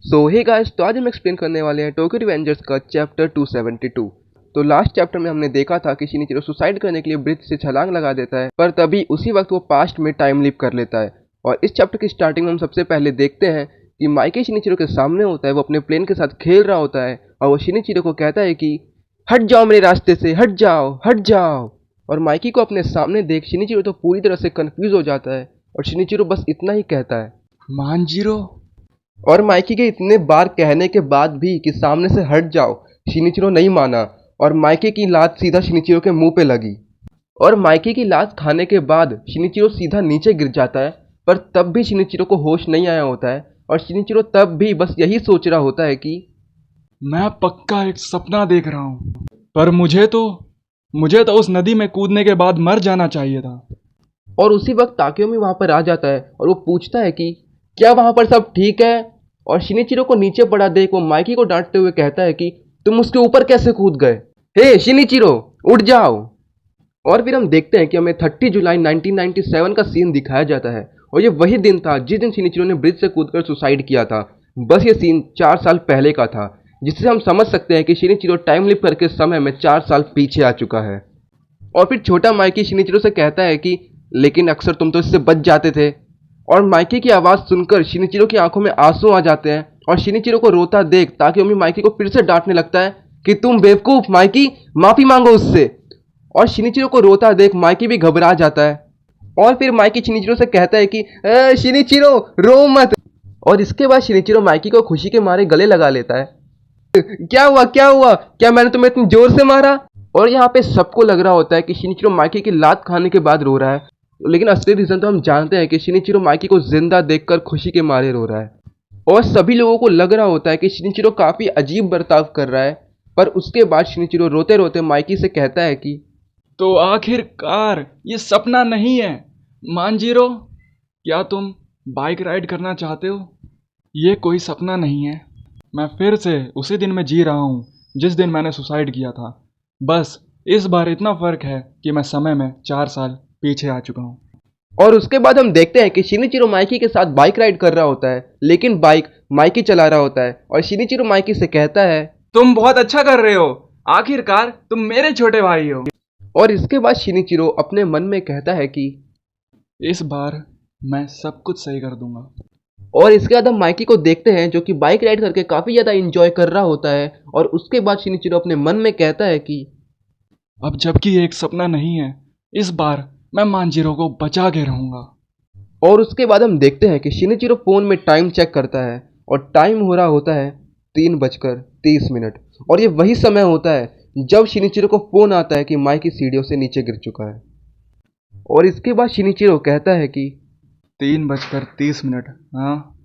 सो hey guys, तो आज हम एक्सप्लेन करने वाले हैं टोक्यो रिवेंजर्स का चैप्टर 272। तो लास्ट चैप्टर में हमने देखा था कि शिनिचिरो सुसाइड करने के लिए ब्रिज से छलांग लगा देता है, पर तभी उसी वक्त वो पास्ट में टाइम लीप कर लेता है। और इस चैप्टर की स्टार्टिंग में हम सबसे पहले देखते हैं कि माइकी शिनिचिरो के सामने होता है। वो अपने प्लेन के साथ खेल रहा होता है और वो शिनिचिरो को कहता है कि हट जाओ मेरे रास्ते से, हट जाओ हट जाओ। और माइकी को अपने सामने देख शिनिचिरो तो पूरी तरह से कंफ्यूज हो जाता है और शिनिचिरो बस इतना ही कहता है, मांजिरो। और माइकी के इतने बार कहने के बाद भी कि सामने से हट जाओ, शिनिचिरो नहीं माना और माइकी की लात सीधा शिनिचिरो के मुंह पे लगी। और माइकी की लात खाने के बाद शिनिचिरो सीधा नीचे गिर जाता है, पर तब भी शिनिचिरो को होश नहीं आया होता है और शिनिचिरो तब भी बस यही सोच रहा होता है कि मैं पक्का एक सपना देख रहा हूँ, पर मुझे तो उस नदी में कूदने के बाद मर जाना चाहिए था। और उसी वक्त ताकेयोमी वहां पर आ जाता है और वो पूछता है कि क्या वहां पर सब ठीक है। और शिनिचिरो को नीचे पड़ा देख वो माइकी को डांटते हुए कहता है कि तुम उसके ऊपर कैसे कूद गए, हे शिनिचिरो उठ जाओ। और फिर हम देखते हैं कि हमें 30 जुलाई 1997 का सीन दिखाया जाता है और ये वही दिन था जिस दिन शिनिचिरो ने ब्रिज से कूदकर सुसाइड किया था। बस ये सीन 4 साल पहले का था, जिससे हम समझ सकते हैं कि शिनिचिरो टाइम लिप करके समय में 4 साल पीछे आ चुका है। और फिर छोटा माइकी शिनिचिरो से कहता है कि लेकिन अक्सर तुम तो इससे बच जाते थे। और माइकी की आवाज़ सुनकर शिनिचिरो की आंखों में आंसू आ जाते हैं और शिनिचिरो को रोता देख ताकेयोमी माइकी को फिर से डांटने लगता है कि तुम बेवकूफ माइकी, माफी मांगो उससे। और शिनिचिरो को रोता देख माइकी भी घबरा जाता है और फिर माइकी शिनिचिरो से कहता है कि शिनिचिरो रो मत। और इसके बाद शिनिचिरो माइकी को खुशी के मारे गले लगा लेता है। क्या हुआ क्या हुआ, क्या मैंने तुम्हें इतनी जोर से मारा। और यहाँ पे सबको लग रहा होता है कि शिनिचिरो माइकी की लात खाने के बाद रो रहा है, लेकिन असली रीजन तो हम जानते हैं कि शिनिचिरो माइकी को जिंदा देखकर खुशी के मारे रो रहा है। और सभी लोगों को लग रहा होता है कि शिनिचिरो काफी अजीब बर्ताव कर रहा है, पर उसके बाद शिनिचिरो रोते रोते माइकी से कहता है कि तो आखिरकार ये सपना नहीं है मांजिरो। क्या तुम बाइक राइड करना चाहते हो? ये कोई सपना नहीं है। मैं फिर से उसी दिन में जी रहा हूँ जिस दिन मैंने सुसाइड किया था। बस इस बार इतना फर्क है कि मैं समय में 4 साल पीछे आ चुका हूँ। और उसके बाद हम देखते हैं कि शिनिचिरो माइकी के साथ बाइक राइड कर रहा होता है, लेकिन बाइक माइकी चला रहा होता है और शिनिचिरो माइकी से कहता है तुम बहुत अच्छा कर रहे हो, आखिरकार तुम मेरे छोटे भाई हो। और इसके बाद शिनिचिरो अपने मन में कहता है कि इस बार मैं सब कुछ सही कर दूंगा। और इसके बाद हम माइकी को देखते हैं जो कि बाइक राइड करके काफ़ी ज़्यादा इंजॉय कर रहा होता है। और उसके बाद शिनिचिरो अपने मन में कहता है कि अब जबकि ये एक सपना नहीं है, इस बार मैं मांजिरो को बचा के रहूंगा। और उसके बाद हम देखते हैं कि शिनिचिरो फ़ोन में टाइम चेक करता है और टाइम हो रहा होता है 3:30। और ये वही समय होता है जब शिनिचिरो को फ़ोन आता है कि माइकी सीढ़ियों से नीचे गिर चुका है। और इसके बाद शिनिचिरो कहता है कि 3:30। हाँ,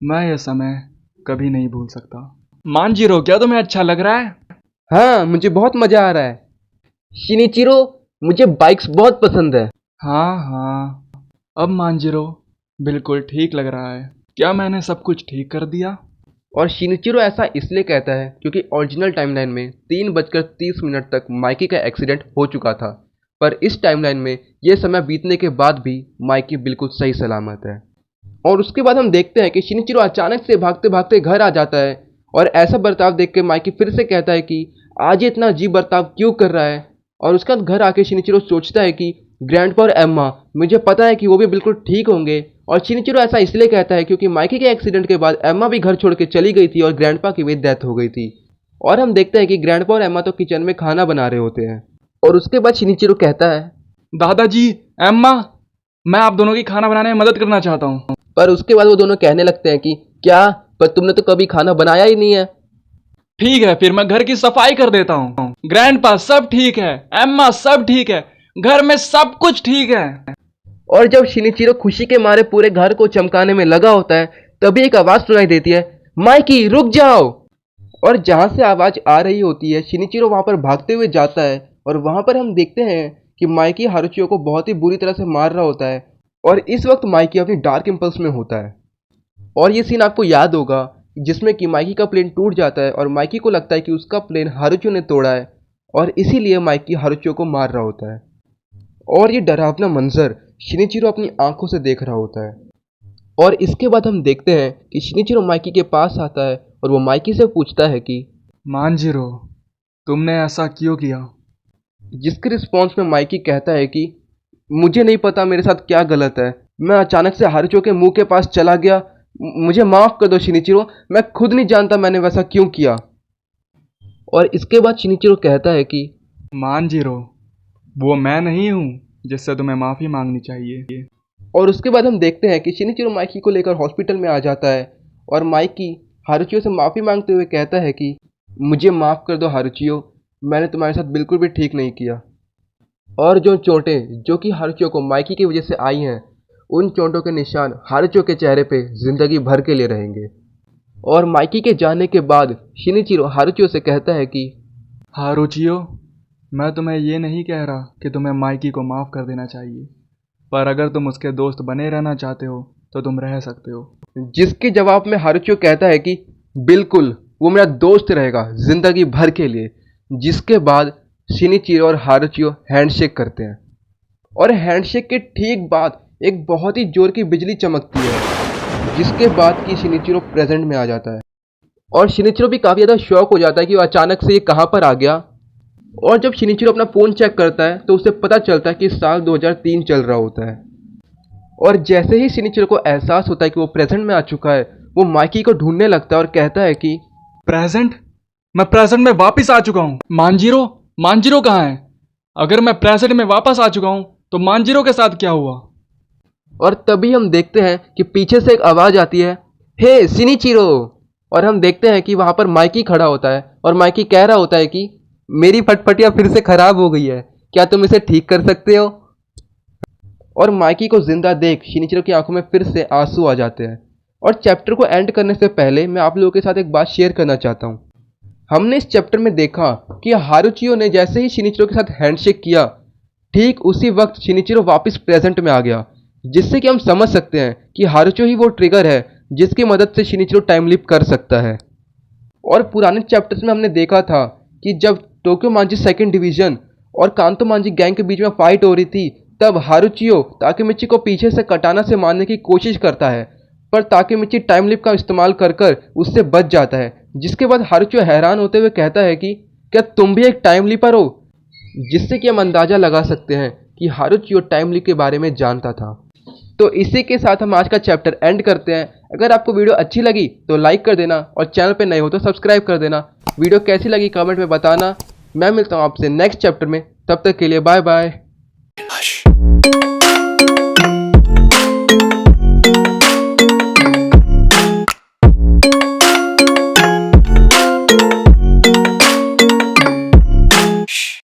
मैं यह समय कभी नहीं भूल सकता। मांजिरो, क्या तुम्हें अच्छा लग रहा है? हाँ, मुझे बहुत मज़ा आ रहा है शिनिचिरो, मुझे बाइक्स बहुत पसंद है। हाँ हाँ, अब मांजिरो बिल्कुल ठीक लग रहा है। क्या मैंने सब कुछ ठीक कर दिया? और शिनिचिरो ऐसा इसलिए कहता है क्योंकि ओरिजिनल टाइमलाइन में 3:30 तक माइकी का एक्सीडेंट हो चुका था, पर इस टाइमलाइन में यह समय बीतने के बाद भी माइकी बिल्कुल सही सलामत है। और उसके बाद हम देखते हैं कि शिनिचिरो अचानक से भागते भागते घर आ जाता है और ऐसा बर्ताव देख के माइकी फिर से कहता है कि आज ये इतना अजीब बर्ताव क्यों कर रहा है। और उसके बाद घर आके शिनिचिरो सोचता है कि ग्रैंडपा और एम्मा, मुझे पता है कि वो भी बिल्कुल ठीक होंगे। और शिनिचिरो ऐसा इसलिए कहता है क्योंकि माइकी के एक्सीडेंट के बाद एम्मा भी घर छोड़ के चली गई थी और ग्रैंडपा की भी डेथ हो गई थी। और हम देखते हैं कि ग्रैंडपा और एम्मा तो किचन में खाना बना रहे होते हैं। और उसके बाद शिनिचिरो कहता है दादाजी, एम्मा, मैं आप दोनों की खाना बनाने में मदद करना चाहता हूँ। पर उसके बाद वो दोनों कहने लगते हैं कि क्या, पर तुमने तो कभी खाना बनाया ही नहीं है। ठीक है, फिर मैं घर की सफाई कर देता हूँ। ग्रैंडपा सब ठीक है, एम्मा सब ठीक है, घर में सब कुछ ठीक है। और जब शिनिचिरो खुशी के मारे पूरे घर को चमकाने में लगा होता है, तभी एक आवाज सुनाई देती है, माइकी रुक जाओ। और जहां से आवाज आ रही होती है शिनिचिरो वहां पर भागते हुए जाता है और वहां पर हम देखते हैं कि माइकी हारुचियो को बहुत ही बुरी तरह से मार रहा होता है। और इस वक्त माइकी अपनी डार्क इंपल्स में होता है। और ये सीन आपको याद होगा जिसमें कि माइकी का प्लेन टूट जाता है और माइकी को लगता है कि उसका प्लेन हारुचियो ने तोड़ा है और इसीलिए माइकी हारुचियो को मार रहा होता है। और ये डरावना मंजर शिनिचिरो अपनी आंखों से देख रहा होता है। और इसके बाद हम देखते हैं कि शिनिचिरो माइकी के पास आता है और वो माइकी से पूछता है कि मांजिरो, तुमने ऐसा क्यों किया? जिसके रिस्पॉन्स में माइकी कहता है कि मुझे नहीं पता मेरे साथ क्या गलत है, मैं अचानक से हारुचो के मुंह के पास चला गया, मुझे माफ़ कर दो शिनिचिरो, मैं खुद नहीं जानता मैंने वैसा क्यों किया। और इसके बाद शिनिचिरो कहता है कि मांजिरो, वो मैं नहीं हूँ जिससे तुम्हें माफ़ी मांगनी चाहिए। और उसके बाद हम देखते हैं कि शिनिचिरो माइकी को लेकर हॉस्पिटल में आ जाता है और माइकी हारुचियो से माफ़ी मांगते हुए कहता है कि मुझे माफ़ कर दो हारुचियो, मैंने तुम्हारे साथ बिल्कुल भी ठीक नहीं किया। और जो चोटें जो कि हारुचियो को माइकी की वजह से आई हैं, उन चोटों के निशान हारुचियो के चेहरे पे ज़िंदगी भर के लिए रहेंगे। और माइकी के जाने के बाद शिनिचिरो हारुचियो से कहता है कि हारुचियो, मैं तुम्हें ये नहीं कह रहा कि तुम्हें माइकी को माफ़ कर देना चाहिए, पर अगर तुम उसके दोस्त बने रहना चाहते हो तो तुम रह सकते हो। जिसके जवाब में हारुचियो कहता है कि बिल्कुल, वो मेरा दोस्त रहेगा ज़िंदगी भर के लिए। जिसके बाद शिनिचिरो और हारुचियो हैंडशेक करते हैं और हैंडशेक के ठीक बाद एक बहुत ही जोर की बिजली चमकती है, जिसके बाद कि शिनिचिरो प्रेजेंट में आ जाता है। और शिनिचिरो भी काफ़ी ज़्यादा शॉक हो जाता है कि वो अचानक से ये कहाँ पर आ गया। और जब शिनिचिरो अपना फ़ोन चेक करता है तो उसे पता चलता है कि साल 2003 चल रहा होता है। और जैसे ही शिनिचिरो को एहसास होता है कि वो प्रेजेंट में आ चुका है, वो माइकी को ढूंढने लगता है और कहता है कि प्रेजेंट? मैं प्रेजेंट में वापस आ चुका हूँ। मांजिरो, मांजिरो कहाँ है? अगर मैं प्रेजेंट में वापस आ चुका हूँ तो मांजिरो के साथ क्या हुआ? और तभी हम देखते हैं कि पीछे से एक आवाज़ आती है, हे शिनिचिरो। और हम देखते हैं कि वहाँ पर माइकी खड़ा होता है और माइकी कह रहा होता है कि मेरी फटफटिया फिर से ख़राब हो गई है, क्या तुम इसे ठीक कर सकते हो? और माइकी को जिंदा देख शिनिचिरो की आंखों में फिर से आंसू आ जाते हैं। और चैप्टर को एंड करने से पहले मैं आप लोगों के साथ एक बात शेयर करना चाहता हूँ। हमने इस चैप्टर में देखा कि हारुचियो ने जैसे ही शिनिचिरो के साथ हैंडशेक किया, ठीक उसी वक्त शिनिचिरो वापस प्रेजेंट में आ गया, जिससे कि हम समझ सकते हैं कि हारुचियो ही वो ट्रिगर है जिसकी मदद से शिनिचिरो टाइम लीप कर सकता है। और पुराने चैप्टर्स में हमने देखा था कि जब टोक्यो मांजी सेकंड डिवीजन और कांतो मांजी गैंग के बीच में फाइट हो रही थी, तब हारुचियो ताकेमिची को पीछे से कटाना से मारने की कोशिश करता है, पर ताकेमिची टाइम लिप का इस्तेमाल कर कर उससे बच जाता है। जिसके बाद हारुचियो हैरान होते हुए कहता है कि क्या तुम भी एक टाइम लीपर हो? जिससे कि हम अंदाज़ा लगा सकते हैं कि हारुचियो टाइम लीप के बारे में जानता था। तो इसी के साथ हम आज का चैप्टर एंड करते हैं। अगर आपको वीडियो अच्छी लगी तो लाइक कर देना और चैनल पे नए हो तो सब्सक्राइब कर देना। वीडियो कैसी लगी कमेंट में बताना। मैं मिलता हूँ आपसे नेक्स्ट चैप्टर में, तब तक के लिए बाय बाय।